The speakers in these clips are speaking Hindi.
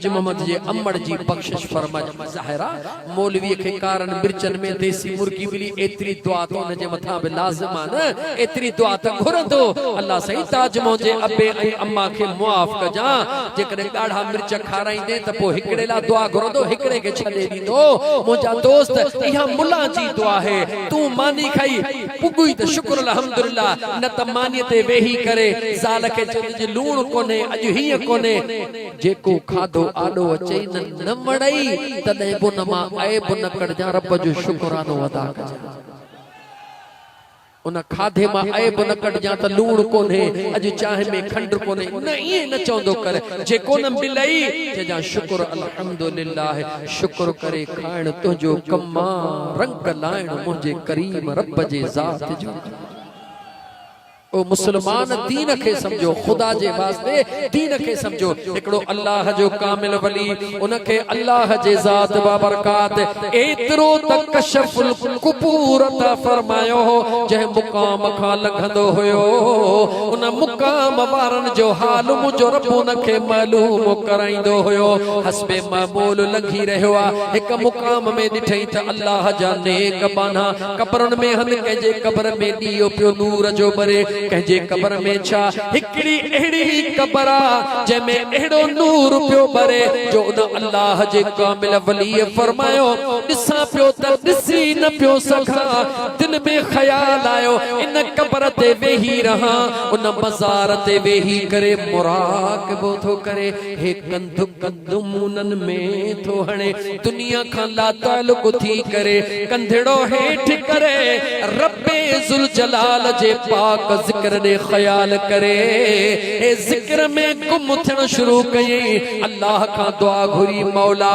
ताज मोहम्मद जे अमड़ जी बख्शिश फरमाए ज़ाहिरा मौलवी के कारण मिर्चन में देसी मुर्गी मिली एतरी दुआ तो न जे मथा बि लाज़िम आ न एतरी दुआ त घुरंदो अल्लाह सही ताज मोहम्मद जे अबे ऐं अम्मा के मुआफ़ कजा जेकॾहिं ॻाढ़ा मिर्च खाराईंदे त पोइ हिकिड़े लाइ दुआ घुरंदो हिकिड़े के छॾे ॾींदो मुंहिंजा दोस्त इहा मुला जी दुआ है तू मानी खाई पुगुई त शुक्र अल्हम्दुलिल्लाह न त मानी ते वेही करे ज़ाल के जे लूण कोने अॼु हीअं कोने जेको खाधो आॾो अचे न मड़ई तॾहिं बुन मां ऐब न कढजा रब जो शुक्रानो अदा कजा उन खाधे मां ऐब न कढजा त लूण कोने अॼु चाहे में खंड कोने न ईअं न चवंदो कर जेको न मिलई चइजा शुक्र अल्हम्दुलिल्लाह शुक्र करे खाइण तुंहिंजो कमा रंग लाइण मुंहिंजे करीम रब जे ज़ात जो ओ मुसलमान दीन के समझो खुदा जे वास्ते दीन के समझो एकड़ो अल्लाह जो कामिल वली उनके अल्लाह जे ज़ात बाबरकात एतरो तक कशफुल कुबूर अता फरमायो जह मुकाम खा लंघंदो हुयो उन मुकाम वारन जो हाल मुजो रब उनके मालूम कराइंदो हुयो हस्बे मामूल लंघी रहियो आ एक मुकाम में दिठई त अल्लाह जा नेक बाना कब्रन में हन के जे कब्र में दियो पियो नूर जो बरे कंहिंजे कब्र में छा हिकड़ी अहिड़ी कब्र आ जंहिंमें अहिड़ो नूर पियो बरे जो उन अल्लाह जे कामिल वली फरमायो ॾिसां पियो त ॾिसी न पियो सघां दिल में ख्याल आयो इन कब्र ते वेही रहां उन मज़ार ते वेही करे मुराक़बो थो करे हे कंधु कंधु मुनन में थो हणे दुनिया खां लातालुक थी करे कंधड़ो हेठि करे रब्बे ज़ुल जलाल जे पाक जिक्र ने ख्याल करे ए जिक्र में गुम थियण शुरू कई अल्लाह का दुआ घुरी मौला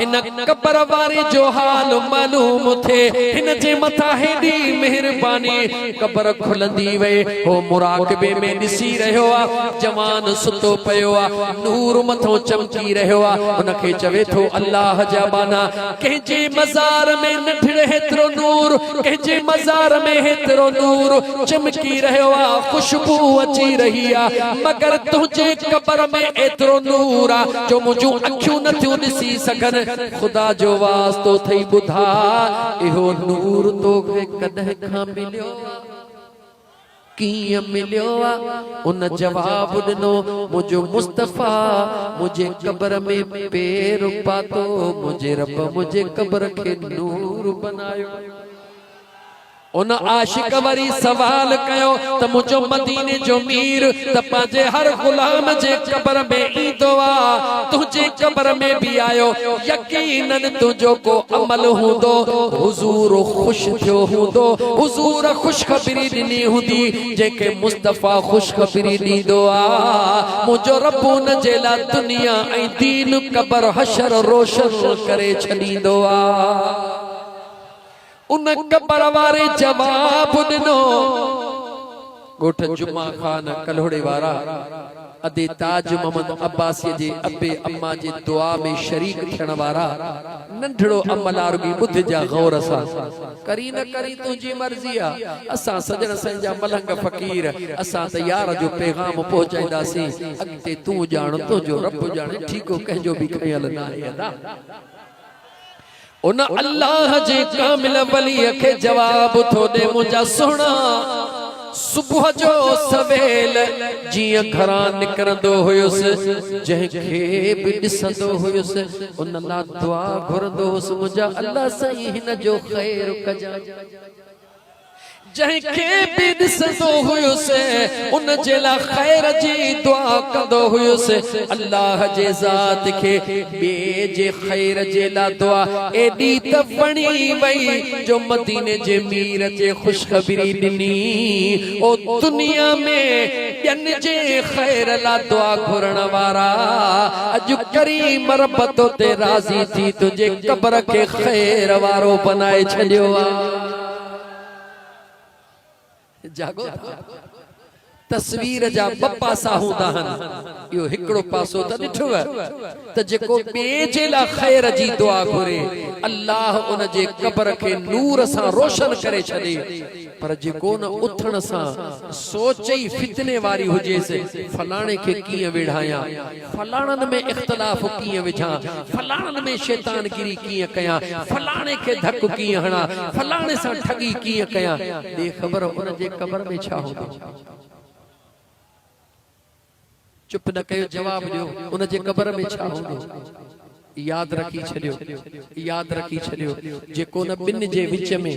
इन कब्र वारे जो हाल मालूम थे इन जे मथा हेडी मेहरबानी कब्र खुलंदी वे हो मुराकबे में ॾिसी रहियो आ जवान सुतो पयो आ नूर मथो चमकी रहियो आ उनखे चवे थो अल्लाह जा बाना कंहिंजे मज़ार में न ठिड़े हेतिरो नूर कंहिंजे मज़ार में हेतिरो नूर चमकी रहियो आ खुशबू अची रही आ मगर तुझे कब्र में एतरो नूर आ जो मुझो अखियूं न थियूं ॾिसी सघन खुदा जो वास्तो थई ॿुधा इहो नूर तोखे कॾहिं खां मिलियो कियां मिलियो आ उन जवाब ॾिनो मुझो मुस्तफा मुझे कब्र में पैर पातो मुझे रब मुझे कब्र के नूर बनायो उन आशिक वरी सवाल कयो त मुझो मदीने जो मीर त पांजे हर गुलाम जे कब्र में ईंदो आ तुझे कब्र में भी आयो यकीनन तुझो को अमल हुंदो हुजूर खुश थियो हुंदो हुजूर खुशखबरी ॾिनी हुंदी जेके मुस्तफा खुशखबरी ॾींदो आ मुझो रब उन जे लाइ दुनिया ऐं दीन कब्र हशर रोशन करे छॾींदो आ उन कब्र वारे जवाब ॾिनो गोठ जुमा खान कलोड़े वारा अदे ताज मोहम्मद अब्बासी जे अबे अम्मा जे दुआ में शरीक थियण वारा नंढड़ो अमलारगी बुध जा गौर सा करी न करी तुझी मर्जी आ असा सजन संजा मलंग फकीर असा त यार जो पैगाम पहुंचाईंदासी अगते तू जान तुझो रब जाने ठीको कहजो भी खयल ना है अदा उन अल्लाह जे कामिल वली के जवाब थो दे मुझा सोना सुबह जो सवेल जिया घरां निकरंदो हुयुस जंहिंखे भी ॾिसंदो हुयुस उन ला दुआ घुरंदो हुयुस मुझा अल्लाह सही हिन जो खैर कजा जंहिंखे भी ॾिसंदो हुयुस उन जे लाइ खैर जी दुआ कंदो हुयुस अल्लाह जे ज़ात के ॿिए जे खैर जे लाइ दुआ एॾी त वणी वई जो मदीने जे मीर जे खुशखबरी ॾिनी ओ दुनिया में ॿियनि जे खैर लाइ दुआ घुरण वारा अॼु करीम रब तो ते राज़ी थी तुंहिंजे कब्र खे खैर वारो बनाए छॾियो आ जागो तस्वीर जा ब पासा हूंदा आहिनि, इहो हिकिड़ो पासो त ॾिठव त जेको ॿिए जे लाइ ख़ैर जी दुआ घुरे अल्लाह उन जे क़ब्र खे नूर सां रोशन करे छॾे, पर जेको न उथण सां सोच ई फितने वारी हुजेसि फलाणे खे कीअं विढ़ायां, फलाणनि में इख्तिलाफ़ कीअं विझां, फलाणनि में शैतानगिरी कीअं कयां, फलाणे खे धक कीअं हणां, फलाणे सां ठगी कीअं कयां, ॾे ख़बर उन जे क़ब्र में छा हूंदो। चुप न कयो, जवाब ॾियो, उन जे क़ब्र में छा हूंदो। याद रखी छॾियो, याद रखी छॾियो, जेको न ॿिनि जे विच में,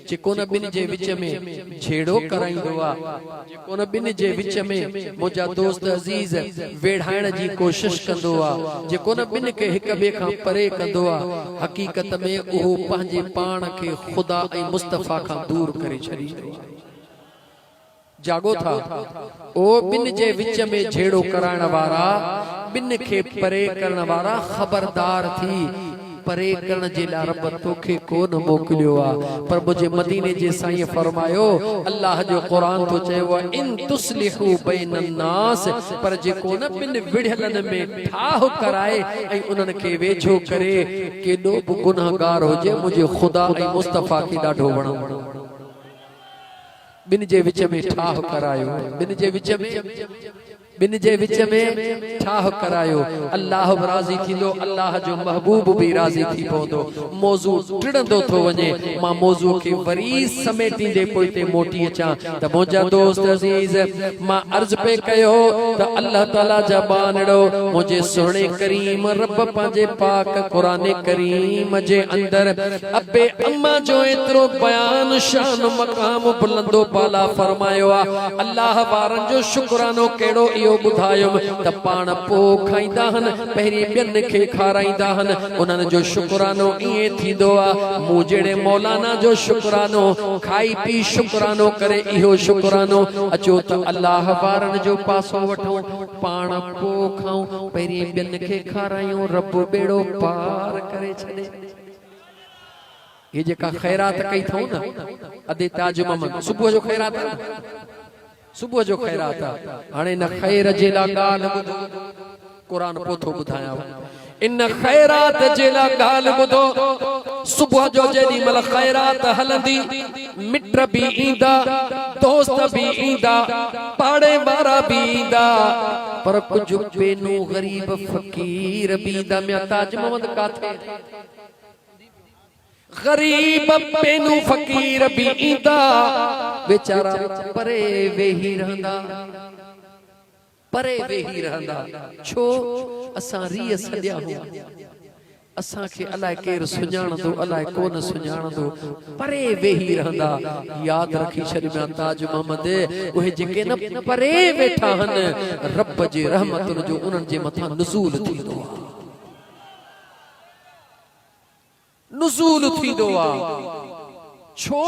जेको न ॿिनि जे विच में छेड़ो कराईंदो आहे, जेको न ॿिनि जे विच में मुंहिंजा दोस्त अज़ीज़ वेढ़ाइण जी कोशिश कंदो आहे, जेको न ॿिनि खे हिक ॿिए खां परे कंदो आहे, हक़ीक़त में उहो पंहिंजे पाण खे ख़ुदा ऐं मुस्तफ़ा खां दूर करे छॾींदो आहे। जागो था, ओ बिन जे विच में झेड़ो कराइण वारा, बिन खे परे करण वारा खबरदार थी, परे करण जे लाइ रब तोखे कोन मोकिलियो आहे, पर मुझे मदीने जे साईं फरमायो, अल्लाह जो क़ुरान तो चयो इन तुस्लिहू बैनन नास, पर जेको न बिन विढ़लन में ठाह कराए ऐं उन्हनि खे वेझो करे, केॾो बि गुनाहगार हुजे मुझे खुदा ऐं मुस्तफ़ा खे ॾाढो वणंदो। बिन जे विच में ठाह करायो, बिन जे विच में, बिन जे विच में ठाह करायो, अल्लाह बि राज़ी थींदो, अल्लाह जो महबूब भी राज़ी थी पवंदो। मौज़ू टिड़ंदो थो वञे, मां मौज़ू खे वरी समेटींदे पोइ ते मोटी अचां त मुंहिंजा दोस्त अज़ीज़, मां अर्ज़ पे कयो त अल्लाह ताला जा बानड़ो मुझे सुहिणे करीम रब पंहिंजे पाक क़ुरान करीम जे अंदर अबे अम्मा जो एतिरो बयान शान मक़ाम बुलंदो बाला फरमायो आहे। अल्लाह वारनि जो शुक्रानो कहिड़ो इहो ॿुधायुमि त पाण पोइ खाईंदा आहिनि, पहिरीं ॿियनि खे खाराईंदा आहिनि, उन्हनि जो शुक्रानो ईअं थींदो आहे। मूं जहिड़े मौलाना जो शुक्रानो खाई पी शुक्रानो करे, इहो शुक्रानो अचो त अल्लाह वारनि जो पासो वठूं, पाण पोइ खाऊं, पहिरीं ॿियनि खे खारायूं, रब बेड़ो पार करे छॾे। ये जेका ख़ैरात कई अथऊं न अदे ताज मोहम्मद, सुबुह जो ख़ैरात आहे, सुबुह जो ख़ैरात आहे। हाणे न ख़ैर जे लाइ ॻाल्हि ॿुधो, क़ुरान पोथो ॿुधायांव, इन ख़ैरात जे लाइ ॻाल्हि ॿुधो। सुबुह जो जेॾी महिल ख़ैरात हलंदी, मिट बि ईंदा, दोस्त बि ईंदा, पाड़े वारा बि ईंदा, पर कुझु बेनू ग़रीब फ़क़ीर बि ईंदा। मियां ताज मोहम्मद काथे? गरीब बेनू फ़कीर भी ईंदा, बेचारा परे वेही रहंदा, परे वेही रहंदा। छो? असां रीह सॼा हूं, असां खे अलाए केरु सुञाणंदो, अलाए कोन सुञाणंदो, परे वेही रहंदा। याद रखी छॾियो ताज मोहम्मद, उहे जेके न परे वेठा आहिनि, रब जे रहमतुनि जो उन्हनि जे मथां नुज़ूल थींदो आहे, नुज़ूल थींदो आहे। छो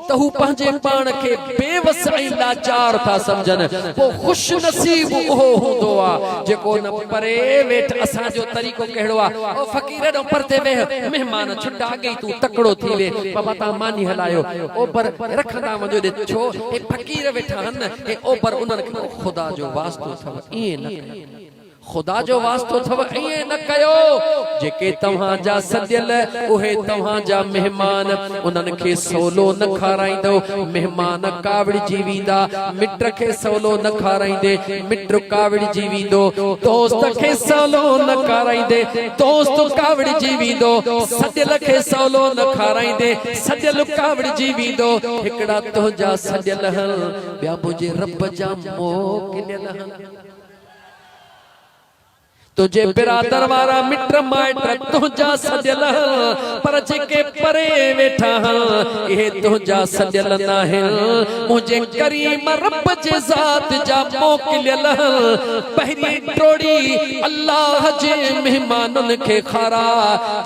त हू पंहिंजे पाण खे बेवस ऐं लाचार था सम्झनि। पोइ ख़ुश नसीब उहो हूंदो आहे जेको न परे वेठ। असांजो तरीक़ो कहिड़ो आहे? ओ फ़क़ीर ॾो परते वेह, महिमान छुटा अॻे तूं तकड़ो थी ले, बाबा तव्हां मानी हलायो, ओपर रखंदा वञो ॾे। छो? हे फ़क़ीर वेठा आहिनि, हे ओपर उन्हनि खे ख़ुदा जो वास्तो अथव, ईअं न कयो, खुदा जो वास्तो थव, ईअं न कयो। जेके तव्हां जा सदियल उहे तव्हां जा मेहमान, उन्हनि खे सवलो न खाराईंदो, मेहमान कावड़जी वेंदा। मिट खे सवलो न खाराईंदे, मिट कावड़जी वेंदो। दोस्त खे सवलो न खाराईंदे, दोस्त कावड़जी वेंदो। सदियल खे सवलो न खाराईंदे, सदियल कावड़जी वेंदो। हिकड़ा तुंहिंजा सदियल आहिनि, ॿिया मुंहिंजे रब जा मोकिलियल आहिनि। तुझे बिरादर वारा मिट माइट तुझा सदियल, पर जेके परे वेठा इहे तुझा सदियल नाहिनि, मुझे करीम रब जे ज़ात जा मोकिलियल। पहिरीं टोड़ी अल्लाह जे मेहमाननि खे खारा,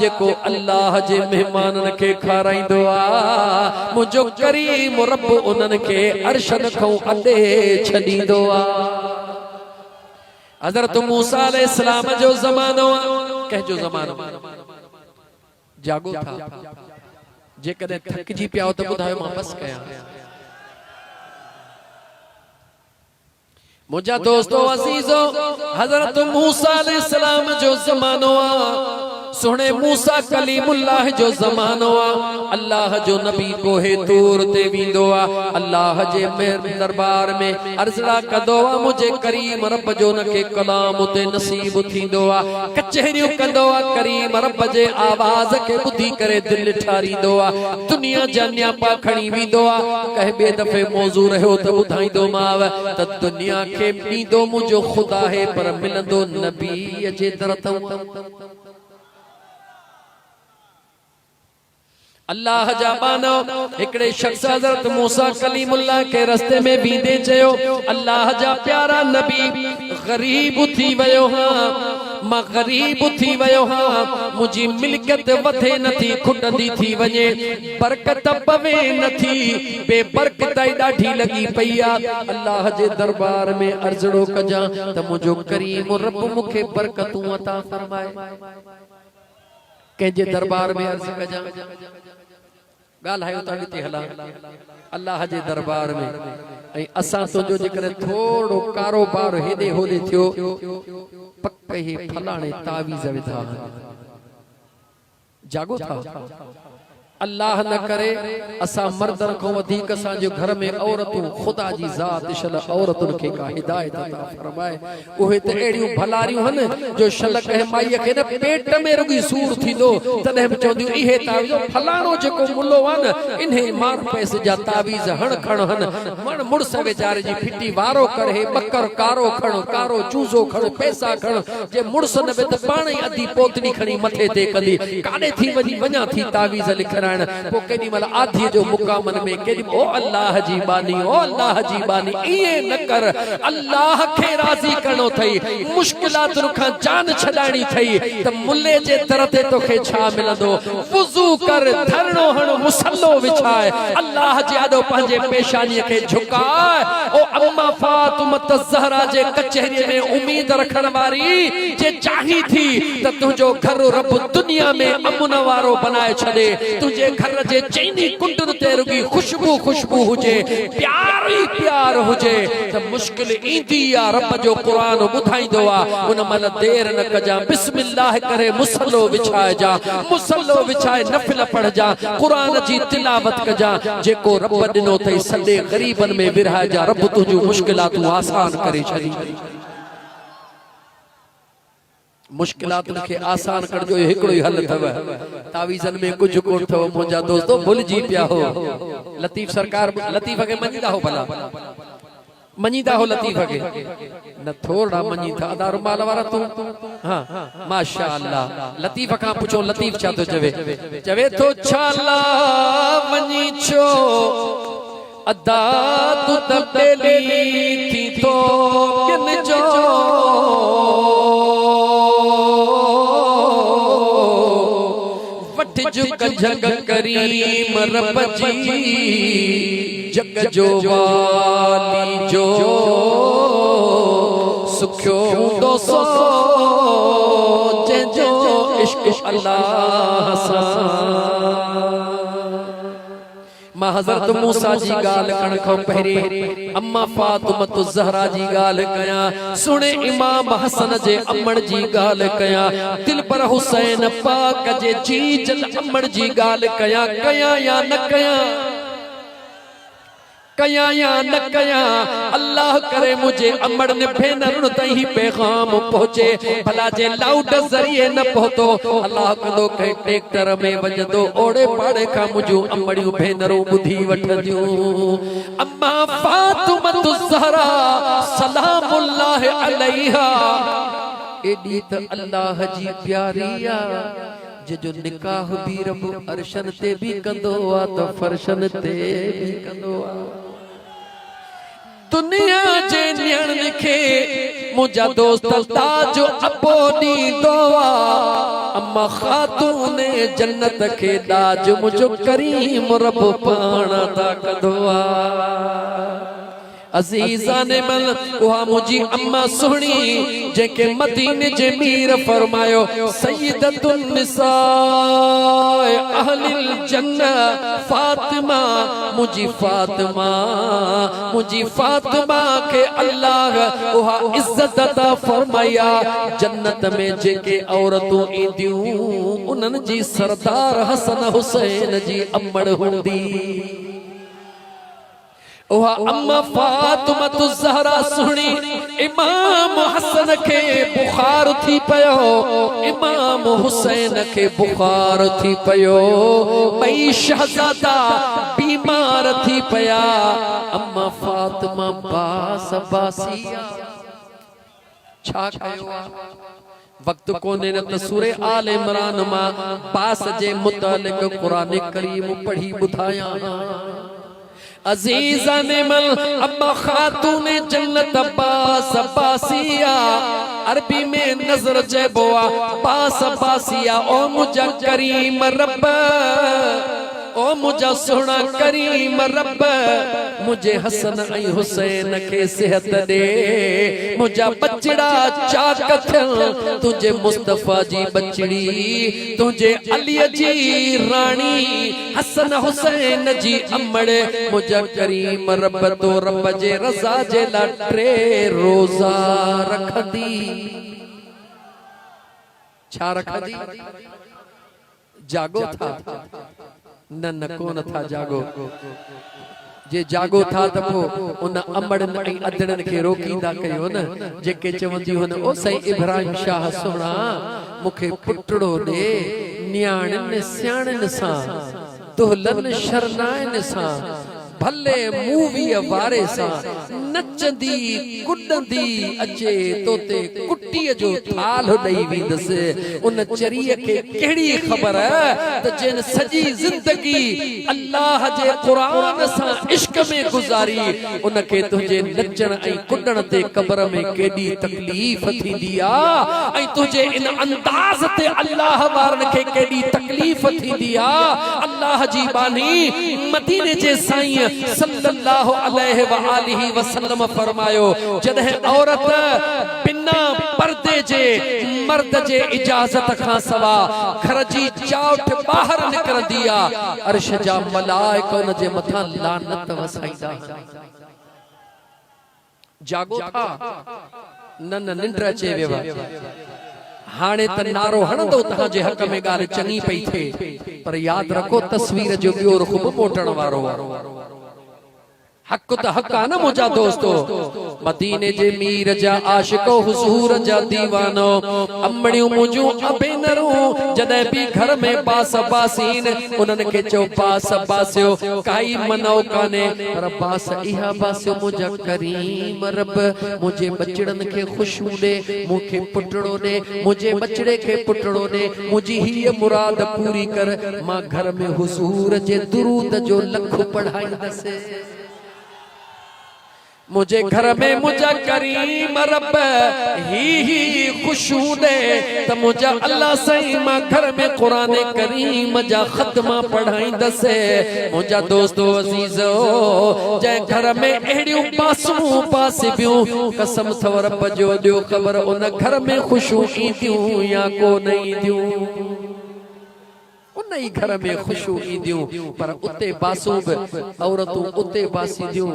जेको अल्लाह जे मेहमाननि खे खाराईंदो आहे, मुंहिंजो करीम रब उन्हनि खे अर्शन खां अॾे छॾींदो आहे। हज़रत मूसा अलैहिस्सलाम जो ज़मानो, कंहिंजो ज़मानो? जागो था, जेकॾहिं थकिजी पिया त ॿुधायो, मां बस कयां। मुझा दोस्तों अजीजो, हजरत मूसा अलैहिस्सलाम जो ज़मानो आ, सुने मूसा कलीमुल्लाह जो ज़मानो आ, अल्लाह जो नबी कोहे तूर ते वींदो आ, अल्लाह जे मेरे दरबार में अर्ज़ला कंदो आ, मुझे करीम रब जो नके कलाम उते नसीब थींदो आ, कचहरियूं कंदो आ, करीम रब जे आवाज़ के ॿुधी करे दिल ठारींदो आ, दुनिया जा न्यापा खणी वींदो आ। कह बे दफ़े मौज़ू रहियो त ॿुधाईंदो माव त दुनिया के ॾींदो मुंहिंजो ख़ुदा है पर मिलंदो नबी जे दर तां। अल्लाह जा बानो हिकड़े शख्स हज़रत मूसा कलीमुल्लाह के रस्ते में बींदे चयो, अल्लाह जा प्यारा नबी गरीब थी वयो हां, मां गरीब थी वयो हां, मुझी मिल्कियत वधे नथी, खुटंदी थी वञे, बरकत पवे नथी, बेबरकत ॾाढी लगी पई आ। अल्लाह जे दरबार में अर्ज़ड़ो कजां त मुझो करीम रब मुखे बरकतूं अता फरमाए। कंहिंजे दरबार में अर्ज़ कजां, ॻाल्हायो था हिते हला अल्लाह जे दरबार में, ऐं असां तुंहिंजो जेकर थोड़ो कारोबार हेॾे होॾे थियो, पक हे फलाणे तावीज़ विधा जागो था। अल्लाह न करे असां मर्दन को वधीक असांजे घर में औरतूं खुदा जी ज़ात शल औरतुन के का हिदायत अता फरमाए। उहे त एड़ियूं भलारियूं हन जो शल कह माईअ खे न पेट में रुगी सूर थींदो तॾहिं बि चवंदियूं इहे तावीज़ फलाणो जेको मुल्लो आ न इन्हे मार पैसे जा तावीज़ हण खण हन, मण मुड़स वेचारे जी फिटी वारो कर, हे बकर कारो खण, कारो चूज़ो खण, पैसा खण, जे मुड़स न बि त पाण ई अधी पोतड़ी खणी मथे ते कंदी, काॾे थी वञी वञा थी तावीज़ लिखण। पो केॾी महिल आधी जो मुकामन में केॾी ओ अल्लाह जी बानी, ओ अल्लाह जी बानी, इएं न कर, अल्लाह खे राज़ी करणो थई, मुश्किलातुनि खां जान छॾाइणी थई त मुल्ले जे दर ते तोखे छा मिलंदो। वुज़ू कर, धरणो हण, मुसल्लो विछाए, अल्लाह जे आॾो पंहिंजे पेशानीअ खे झुकाए। ओ अम्मा फातिमत ज़हरा जे कचहरीअ में उम्मीद रखण वारी जे चाही थी त तुंहिंजो घर रब दुनिया में अमन वारो बनाए छॾे, तुझे घर जे चईनी कुंडन ते रुगी खुशबू खुशबू हुजे, प्यार ही प्यार हुजे, त मुश्किल ईंदी आ। रब जो कुरान ॿुधाईंदो आ, उन महिल देर न कजां, बिस्मिल्लाह करे मुसल्लो विछाए जा, मुसल्लो विछाए नफ़िल पढ़ जा, कुरान जी तिलावत कजां, जेको रब ॾिनो अथई सॼे ग़रीबन में विरहाए जा, रब तुंहिंजूं मुश्किलातूं आसान करे छॾी। मुश्किलातुनि खे आसान करणो हिकिड़ो ई हल अथव, तावीज़न में कुझु कोन अथव। मुंहिंजा दोस्तो भुलिजी पिया हो, लतीफ़ सरकार लतीफ़ खे मञीदा हो, भला मञीदा हो लतीफ़ खे न, थोड़ा मञीदा अदा रुमाल वारा तूं, हाँ माशा अल्लाह। लतीफ़ खां पुछो लतीफ़ छा थो चवे, चवे थो छाला मञी छो अदा तू तबेली थी तो किन जो जुग जग करीम रब जी, जग जो वाली जो सुख्यो हूंदो सो जंहिंजो इश्क अल्लाह सां। मां हज़रत मूसा जी गाल करण खां पहिरीं अम्मा फातिमत ज़हरा जी गाल कयां, सुणे इमाम हसन जे अमण जी गाल कयां, दिल पर हुसैन पाक जे जीजल अमण जी गाल कयां, कयां या न कयां, कयां या न कयां, अल्लाह करे मुझे अमड़ ने भेनरुन ताईं पैगाम पहुंचे, भला जे लाउड ज़रिए न पहुतो, अल्लाह कंदो के ट्रैक्टर में वजदो ओड़े पाड़े खां मुझो अमड़ियूं भेनरूं ॿुधी वठंदियूं। अम्मा फातिमत ज़हरा सलामुल्लाह अलैहा एडी त अल्लाह जी प्यारी आ, जो निकाह भी रब अरशन ते भी कंदो आ त फरशन ते भी कंदो आ। दुनिया जे न्याण खे मुंहिंजा दोस्त ताज अबो ॾींदो आ, अम्मा खातून जन्नत खे दाज मुंहिंजो करीम रब पाण अता कंदो आ। अजीज़ान मल उहा मुझी अम्मा सुहणी जेके मदीने जे मीर फरमायो सय्यदतुन निसाए अहलिल जन्नह फातिमा मुझी फातिमा के अल्लाह उहा इज्जत अता फरमाया जन्नत में जेके औरतूं ईंदियूं उन्हनि जी सरदार हसन हुसैन जी अम्मड़ हूंदी ओहा अम्मा फातिमा तु ज़हरा सुहणी इमाम हसन के बुखार थी पयो इमाम हुसैन के बुखार थी पयो बई शहजादा बीमार थी पया अम्मा फातिमा बास बासिया छा कयो वक्त कोने न त सूरे आल इमरान मां बास जे मुतालिक कुरान करीम पढ़ी बुधाया अजीज़ान मल अम्मा खातून जन्नत बास बासिया अरबी में नजर जबोआ बास बासिया ओ मुझा करीम रब ओ मुझा सोना करीम रब मुझे हसन ऐं हुसैन के सेहत दे मुझा बचड़ा चाक थियल तुझे मुस्तफा जी बचड़ी तुझे अली जी रानी हसन हुसैन जी अम्मड़े मुझा करीम रब तो रब जे रज़ा जे ला 3 रोज़ा रखदी छा रखदी जागो था न कोन था जागो जे जागो था त पो उन अमड़न ऐं अदड़न के रोकींदा कयो न जेके चवंदियूं हन ओ सही इब्राहिम शाह सोना मूंखे पुटड़ो दे न्याणन स्याणन सां दुल्हन शरनाइन सां भले मूवी वारे सां नचंदी कुॾंदी अचे तोते कुट्टीअ जो थाल ॾेई वेंदसि उन चरीअ खे कहिड़ी ख़बर त जिन सॼी ज़िंदगी अल्लाह जे क़ुरान सां इश्क में गुज़ारी उनखे तुंहिंजे नचण ऐं कुॾण ते क़ब्र में केॾी तकलीफ़ थींदी आहे ऐं तुंहिंजे इन अंदाज़ ते अल्लाह वारनि खे केॾी तकलीफ़ थींदी आहे अल्लाह जी बानी मदीने जे साईं सल्लल्लाहु अलैहि व आलिहि वसल्लम फरमायो जदह औरत बिना पर्दे जे मर्द जे इजाजत खां सवा घर जी चाउठ बाहर निकरंदी आ अर्श जा मलाइका उन जे मथां लानत वसाईंदा जागो था न निंड अचे वेवा हाणे त नारो हणंदो तहां जे हक में ॻाल्हि चङी पई थिए पर याद रखो तस्वीर जो ॿियो रुख बि मोटण वारो हक तो हक है ना मुझा दोस्तों मदीने जे मीर जा आशिको हुजूर जा दीवानो अम्मड़ियों मुझू अबेनरू जदे भी घर में बास बासीन उन्हन के चो बास बासियो काई मनो काने पर बास इहा बासियो मुझा करीम रब मुझे बचड़न के खुशबू दे मुखे पुटड़ो दे मुझे बचड़े के पुटड़ो दे मुझी ही मुराद पूरी कर मां घर में हुजूर जे दुरूद जो लख पढ़ाई दसे मुझे घर में मुझा करीम रब ही खुशू दे त मुझा अल्लाह सही मां घर में कुरान करीम जा खत्मा पढ़ाई दसे मुझा दोस्तों अजीजो जै घर में एड़ियों पासूं पासिबियूं कसम थव रब जो ॾियो ख़बर उन घर में खुशू ईंदियूं या को न ईंदियूं उन ही घर में खुशू ईंदियूं पर उते बासू औरतूं उते बासीदियूं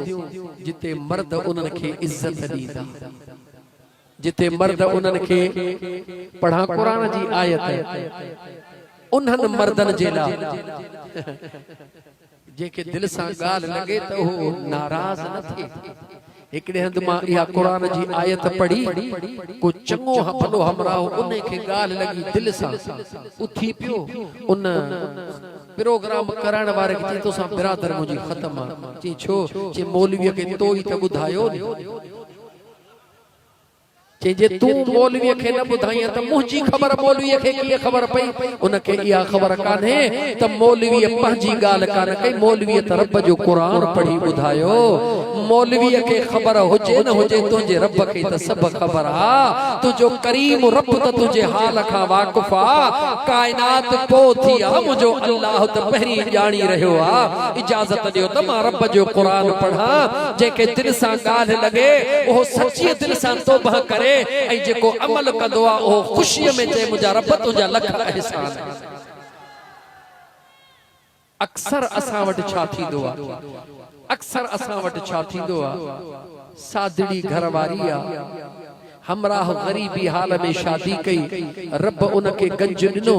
जिते मर्द उन्हनि खे इज्जत ॾींदा जिते मर्द उन्हनि खे पढ़ा कुरान जी आयत उन्हनि मर्दनि जे लाइ जेके दिल सां ॻाल्हि लॻे त उहो नाराज़ न थिए एकड़े हंद मां इहा कुरान जी आयत पढ़ी को चंगो भलो हमराहो उन खे ॻाल्हि लॻी दिल सां उथी पियो उन प्रोग्राम करण वारे खे चई तोसां बिरादर मुंहिंजी ख़त्म आहे चई छो चई मौलवीअ खे तो ई त ॿुधायो जे तू मौलवी खे न बुधाई त मुंहिंजी ख़बर मौलवी खे कीअं ख़बर पई उनखे इहा ख़बर कान्हे त मौलवी पंहिंजी ॻाल्हि कान कई मौलवी त रब जो क़ुरान पढ़ी ॿुधायो मौलवी खे ख़बर हुजे न हुजे तुंहिंजे रब खे त सभु ख़बर आ तुंहिंजो करीम रब त तुंहिंजे हाल खां वाक़ुफ़ आ काइनात पोइ थी आ मुंहिंजो अल्लाह त पहिरीं ॼाणी रहियो आ इजाज़त ॾियो त मां रब जो क़ुरान पढ़ां जंहिंखे दिलि सां ॻाल्हि लॻे उहो सची दिलि सां तौबा करे ऐं जेको अमल कंदो आहे उहो ख़ुशीअ में चए मुंहिंजा रब तुंहिंजा लख अहसान अक्सर असां वटि छा थींदो आहे अक्सर असां वटि छा थींदो आहे सादड़ी घरवारी आहे हमराह गरीबी हाल में शादी कई रब उनके गंज ॾिनो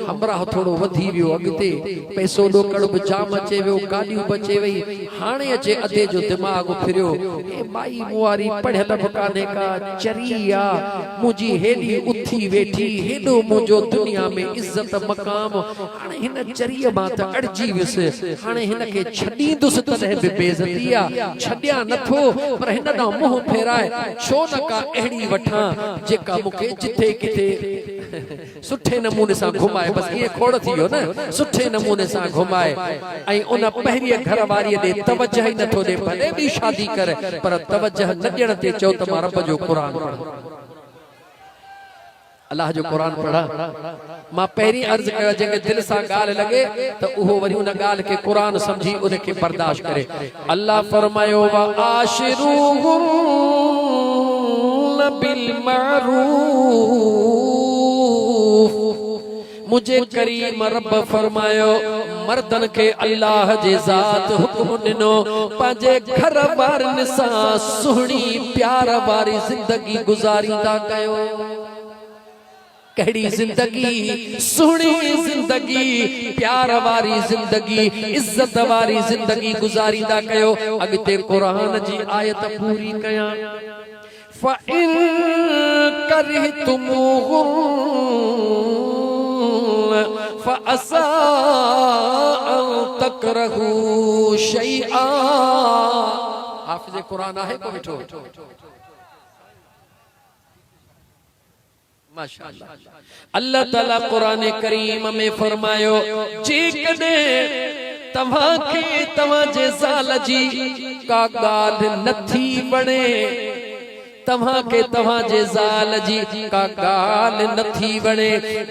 हमराह थोड़ो वधी वियो अॻिते पैसो ॾोकड़ बि जाम अचे वियो गाॾियूं बचे वई हाणे अचे अधे जो दिमाग़ फिरियो ए माई मुआरी पढ़ियल बि कान्हे का चरी आ मुंहिंजी हेॾी उथी वेठी हेॾो मुंहिंजो दुनिया में इज़त मक़ाम हाणे हिन चरीअ मां त अड़जी वियुसि हाणे हिनखे छॾींदुसि तॾहिं बि बेइज़ती आहे छॾिया नथो पर हिन ॾांहुं मुंहुं फेराए छो न का अहिड़ी वठा जेका मूंखे जिथे किथे सुठे नमूने सां घुमाए बस ये खोड़ थी वियो न सुठे नमूने सां घुमाए ऐं उन पहिरीं घर वारीअ ॾे तवजह ई नथो ॾे भले बि शादी कर पर तवजह न ॾियण ते चओ त मां रब जो क़ुरान पढ़ अल्लाह जो क़ुरान पढ़ा मां पहिरीं अर्ज़ कयो जंहिंखे दिलि सां ॻाल्हि लॻे त उहो वरी उन ॻाल्हि खे क़ुरान सम्झी उनखे बर्दाश्त करे अल्लाह फरमायो वा आशिरूहुम बिल मारूफ मुझे करीम रब फरमायो मर्दन के अल्लाह जे ज़ात हुक्म ॾिनो पंहिंजे घर वारनि सां सुहिणी प्यार वारी ज़िंदगी गुज़ारींदा कयो कहिड़ी ज़िंदगी सुहिणी ज़िंदगी प्यार वारी ज़िंदगी इज़्ज़त वारी ज़िंदगी गुज़ारींदा कयो अॻिते क़ुरान जी आयत पूरी कयां फ़इन करिहतुमूहुम फ़असा अन तकरहू शैआ हाफ़िज़ क़ुरान आहे को बिठो माशाअल्लाह अल्लाह ताला कुरान करीम में फरमायो जेकॾहिं तव्हांखे तव्हांजे ज़ाल जी का ॻाल्हि नथी वणे तव्हांखे तव्हांजे ज़ाल जी का ॻाल्हि नथी वणे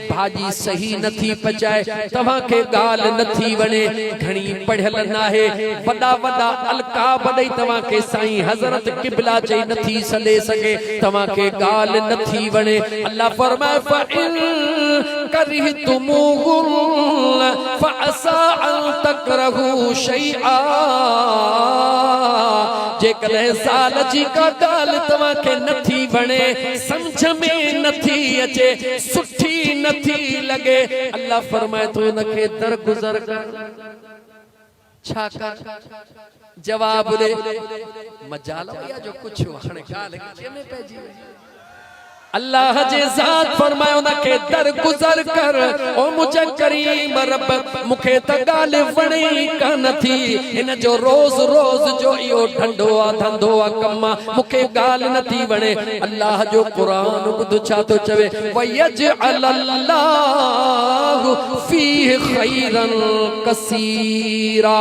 भाॼी सही नथी पचाए तव्हांखे ॻाल्हि नथी वणे घणी पढ़ियल नाहे वॾा वॾा अलकाब ॾेई तव्हांखे साईं हज़रत क़िबला चई नथी सॾे सघे तव्हांखे ॻाल्हि नथी वणे अल्लाह फरमाए फ़इन करिहतुमूहुम फ़असा अन तकरहू शैआ जेकॾहिं ज़ाल जी का ॻाल्हि तव्हांखे नथी वणे समझ में नथी अचे सुठी नथी लगे अल्लाह फरमाए तो उनखे दरगुज़र कर छा कर जवाब दे मजाल या जो कुछ हाणे ॻाल्हि कंहिंमें पइजी अल्लाह जे ज़ात फरमायो उनखे दरगुज़र कर ओ मुझे करीम रब मूंखे त ॻाल्हि वणे कान थी इन जो रोज़ रोज़ जो इहो ढंढो आ धंधो आ कम आ मूंखे ॻाल्हि नथी वणे अल्लाह जो क़ुरान ॿुध छा थो चवे वयजअल अल्लाहु फीह खैरन कसीरा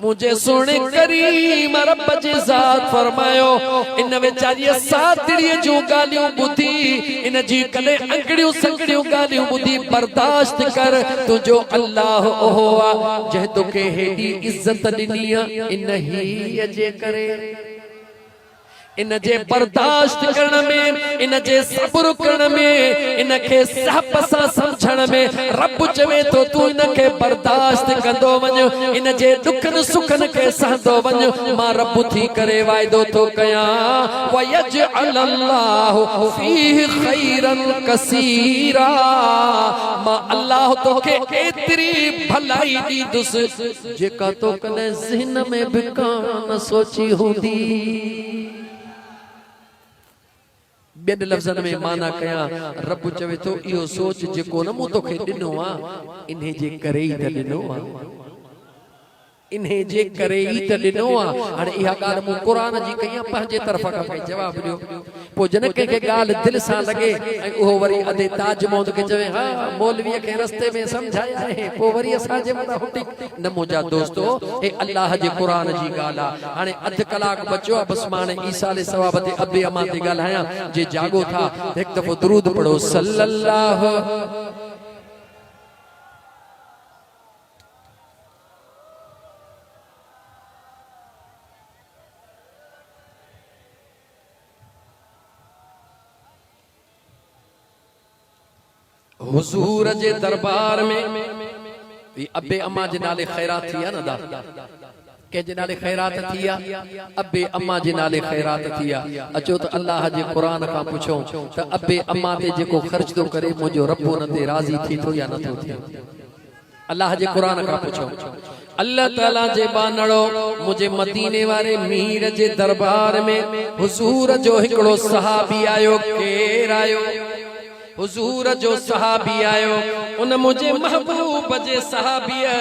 मुझे सुने करीम रब जी ज़ात फरमायो इन वेचारी सादड़ीअ जूं ॻाल्हियूं ॿुधी इन जी कॾहिं अंगड़ियूं संगड़ियूं ॻाल्हियूं ॿुधी बर्दाश्त कर तुंहिंजो अल्लाह ओहो आ जंहिं तोखे हेॾी इज़त ॾिनी आहे इन ही जे करे इन जे बर्दाश्त करण में इन जे सब्र करण में इनखे सहप सां समझण में रब चवे तो तू इनखे बर्दाश्त कंदो वञ इन जे दुखन सुखन के सहंदो वञ मां रब थी करे वाइदो तो कयां वयजअल अल्लाहु फीह खैरन कसीरा मां अल्लाह तोखे एतिरी भलाई ॾींदुसि जेका तो कॾहिं ज़हन में बि कान सोची हूंदी ॿियनि लफ़्ज़नि में माना कयां रब चवे तो इहो सोच जेको न मूं तोखे ॾिनो आहे इन जे करे ई त ॾिनो आहे इन्हें जे करे ई त ॾिनो आहे। हाणे इहा ॻाल्हि मूं क़ुरान जी कई आहे, पंहिंजे तरफ़ खां कई। जवाब ॾियो। पोइ जन कंहिंखे ॻाल्हि दिलि सां लॻे ऐं उहो वरी अधे ताज मौद खे चवे हा मौलवीअ खे रस्ते में सम्झाया आहे, पोइ वरी असांजे मथां हुटी न। मुंहिंजा दोस्तो, हे अल्लाह जे क़ुरान जी ॻाल्हि आहे। हाणे अधु कलाक बचियो आहे, बसि मां हाणे ईसा अलैहि सवाब ते अबे अमा ते ॻाल्हायां। जे जागो था हिकु दफ़ो दुरूद पढ़ो सल्लल्लाहु। हुजूर जे दरबार में अबे अम्मा जे नाले खैरात थी आहे न दा, कंहिंजे नाले खैरात थी आहे? अबे अम्मा जे नाले खैरात थी आहे। अचो त अल्लाह जे क़ुरान खां पुछो त अबे अम्मा ते जेको ख़र्च थो करे मुंहिंजो रब उन ते राज़ी थी थो या नथो थिए? अल्लाह जे क़ुरान खां पुछो। अल्लाह ताला जे बानड़ो मुझे मदीने वारे मीर जे दरबार में हुजूर जो हिकिड़ो सहाबी आयो। केर आयो? हुजूर जो सहाबी आयो। उन मुझे महबूब जे सहाबीअ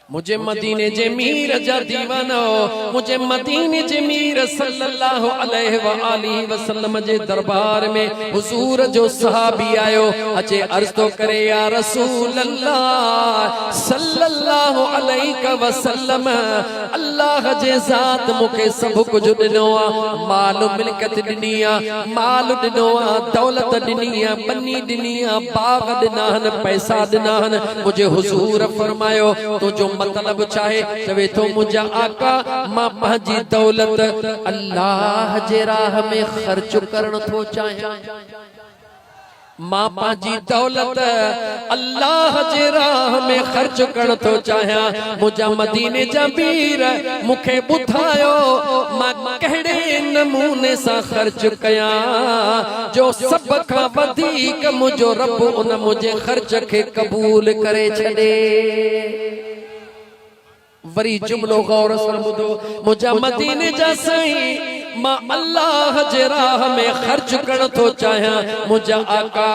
मुझे मदीने जे मीर जा दीवानो, मुझे मदीने जे मीर सल्लल्लाहु अलैहि व आलिहि वसल्लम जे दरबार में हुजूर जो सहाबी आयो। अचे अर्ज़ तो करे या रसूल अल्लाह सल्लल्लाहु अलैहि वसल्लम, अल्लाह जे ज़ात मूंखे सब कुछ ॾिनो आहे। माल मिल्कत ॾिनी आहे, माल ॾिनो आहे, दौलत ॾिनी आहे, बनी ॾिनी आहे, बाग ॾिना आहिनि, पैसा ॾिना आहिनि। मुझे हुजूर फरमायो तुंहिंजो मतलब चाहे चवे तो मुझा आका मां पंहिंजी दौलत अल्लाह जे राह में ख़र्च करण थो चाहियां। मां पंहिंजी दौलत अल्लाह जे राह में ख़र्च करण थो चाहियां। मुंहिंजा मदीने जा मीर मूंखे ॿुधायो मां कहिड़े नमूने सां ख़र्च कयां जो सभ खां वधीक मुंहिंजो रब उन मुंहिंजे ख़र्च खे क़बूल करे छॾे। वरी जुमलो गौर सां ॿुधो। मुंहिंजा मदीने जा साईं मां अल्लाह जे राह में ख़र्च करण थो चाहियां। मुंहिंजा आका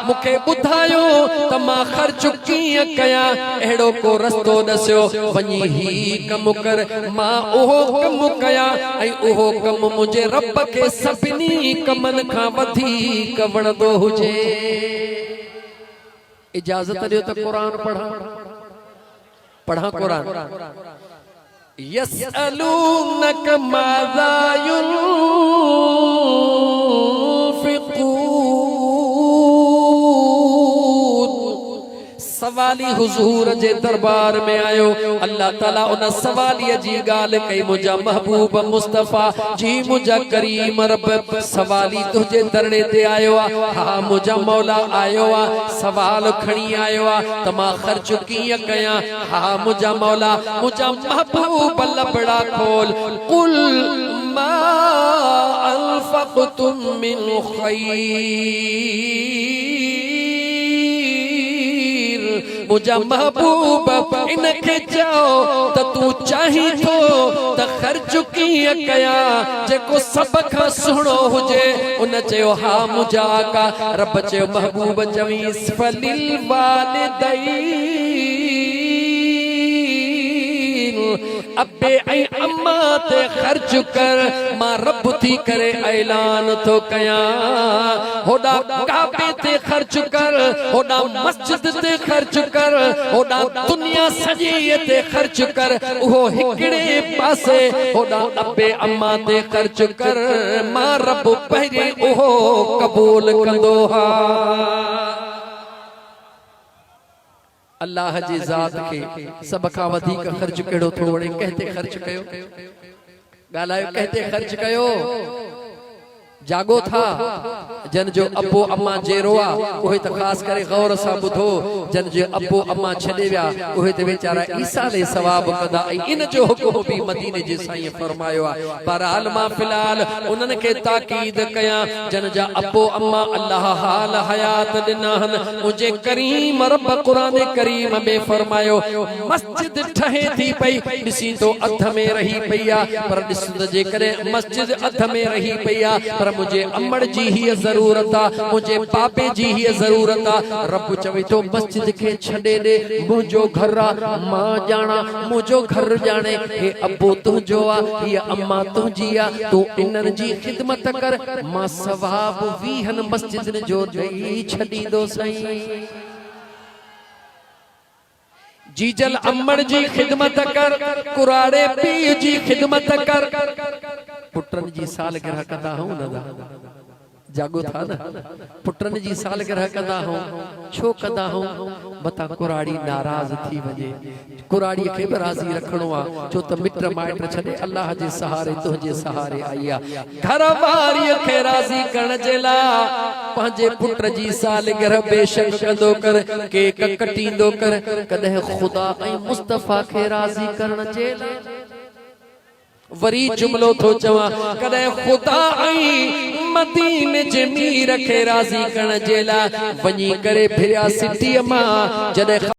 मूंखे ॿुधायो त मां ख़र्च कीअं कयां। अहिड़ो को रस्तो ॾसियो वञी ही कमु कर। मां उहो कमु कयां ऐं उहो कमु मुंहिंजे रब खे सभिनी कमनि खां वधीक वणंदो हुजे। इजाज़त ॾियो त क़ुरान पढ़ां। पढ़ा कुरान। यसअलूनक माज़ा युनफ़िक़ून। सवाली हुजूर जे दरबार में आयो। अल्लाह ताला उन सवालीअ जी ॻाल्हि कई। मुंहिंजा महबूब मुस्तफ़ा जी मुंहिंजा करीम रब सवाली तुंहिंजे दरड़े ते आयो आहे। हा मुंहिंजा मौला आयो आहे, सवाल खणी आयो आहे त मां ख़र्च कीअं कयां। हा मुंहिंजा मौला मुंहिंजा महबूब लबड़ा खोल। कुल मा अनफ़क़्तुम मिन ख़ैर। मुंहिंजा महबूब इनखे चओ त तूं चाहीं थो त ख़र्च कीअं कयां जेको सभ खां सुहिणो हुजे। उन चयो हा मुंहिंजा आका। रब चयो महबूब चवीस फलिल वालिदैन, अबे ऐं अम्मा ते ख़र्च कर। मां रब थी करे ऐलान थो कयां। होॾा काबे ते ख़र्च कर, होॾा मस्जिद ते ख़र्च कर, होॾा दुनिया सॼीअ ते ख़र्च कर। उहो हिकिड़े पासे होॾा अबे अम्मा ते ख़र्च कर। मां रब पहिरीं उहो क़बूल कंदो हा। अल्लाह जी ज़ात खे सभ खां वधीक ख़र्च कहिड़ो थो वणे? कंहिं ते ख़र्च कयो? ॻाल्हायो, कंहिं ते ख़र्च कयो? जागो था। जन जो अबो अम्मा जेरो आ उहे त ख़ासि करे गौर सां ॿुधो। जन जो अबो अम्मा छॾे विया उहे त वेचारा ईसा ले सवाब कंदा ऐं इन जो हुकुम बि मदीने जे साईं फरमायो आहे। बहरहाल मां फ़िलहाल उन्हनि खे ताकीद कयां जन जा अबो अम्मा अल्लाह हाल हयात ॾिना आहिनि। मुंहिंजे करीम रब क़ुरान करीम में फरमायो मस्जिद ठहे थी पई, ॾिसी तो अध में रही पई आहे पर ॾिस त जेकॾहिं मस्जिद अध में रही पई आहे पर मुझे अम्मड़ जी ही ज़रूरत आ, मुझे पापे जी ही ज़रूरत आ। रब चवे तो मस्जिद के छड़े दे, मुझो घर आ, मां जाना मुझो घर जाने, हे अबू तुझो आ, ये अम्मा तुझी आ, तू इन्हनि जी खिदमत कर, मां सवाब वीहन मस्जिद जो ॾेई छॾींदो सही। जीजल अम्मड़ जी खिदमत कर, कुराड़े पी जी खिदमत कर, पुटन जी सालगिरह कंदा हूं न जागो था न, पुटन जी सालगिरह कंदा हूं, छो कंदा हूं, बता कुराड़ी नाराज थी वजे, कुराड़ी के भी राजी रखणो आ, छो त मिट माइट छडे अल्लाह जे सहारे तुझे सहारे आई आ। घर वारी के राजी करण जे ला पंहिंजे पुट जी सालगिरह बेशक कंदो कर, केक कटींदो कर, कदे खुदा ऐं मुस्तफा के राजी करण जे ला। वरी जुमलो थो चवा, कदे खुदा ऐं मदीने जे मीर के राजी करण जे ला वञी करे फिरिया सिटीअ मां, जॾहिं